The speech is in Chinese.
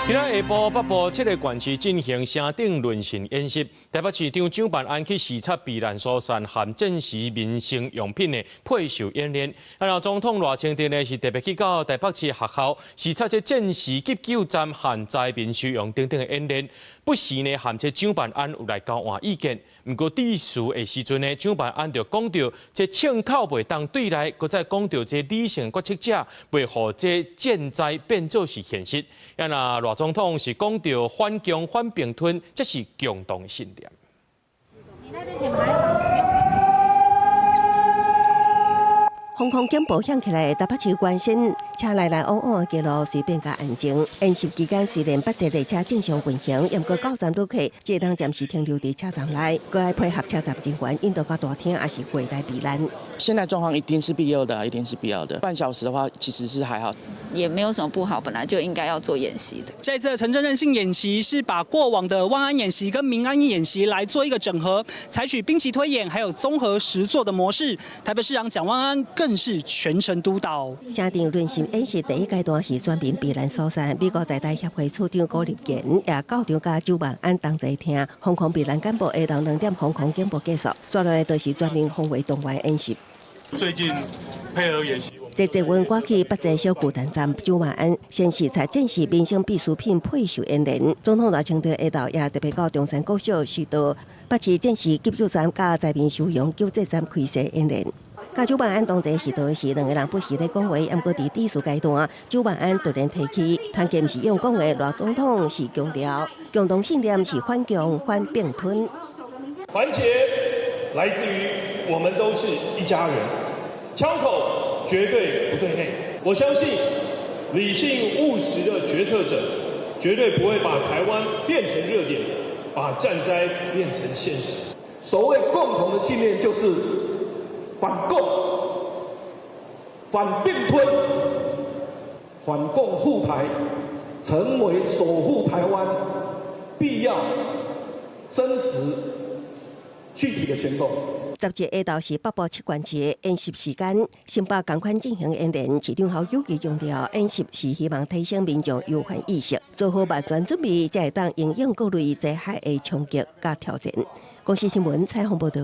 今仔下晡，北部7个县市进行城顶轮巡演习。台北市长蒋万安去视察避难疏散和战时民生用品的配售演练。然后总统赖清德呢是特别去到台北市学校视察这战时急救站和灾民收容等等的演练。不时呢和这蒋万安有来交换意见。不过第时的时阵呢，蒋万安就讲到，这枪口袂当对来，搁再讲到这理性决策者袂互这建灾变做是现实。赖总统是讲到反共反并吞，这是共同信念。防空警报响起来，台北市关心车来来往往的街路随便加安静。演习期间虽然8节列车正常运行，不过9站旅客只当暂时停留在车站内，搁要配合车站人员引导到大厅，还是柜台避难。现在状况一定是必要的，一定是必要的。半小时的话，其实是还好，也没有什么不好，本来就应该要做演习的。这次的城镇韧性演习是把过往的万安演习跟民安演习来做一个整合，采取兵棋推演还有综合实作的模式。台北市长蒋万安更是全程督导。城顶轮巡演习第一阶段是全民避难疏散，美国在台协会处长高立健也到场甲蒋万安同齐听防空避难简报，下昼2点防空警报结束，接下来就是全民防卫动员演习。最近配合演习。在捷运赶去北捷小巨蛋站，蒋万安先视察战时民生必需品配售演练。总统赖清德下昼也特别到中山国小视导北市战时急救站甲灾民收容救济站开设演练。甲蒋万安同齐视导的是2个人不时咧讲话，不过伫第四阶段，蒋万安突然提起，团结不是用讲的，赖总统是强调，共同信念是反共反并吞。团结来自于我们都是一家人，枪口绝对不对内。我相信理性务实的决策者绝对不会把台湾变成热点，把战灾变成现实。所谓共同的信念就是反共、反并吞、反共护台，成为守护台湾必要、真实、具体的行动。10节下昼是北部7县市的演习时间，新北同款进行演练。市长侯友宜强调，演习是希望提升民众忧患意识，做好万全准备，才会当应应各类灾害的冲击甲挑战。公视新闻采访报道。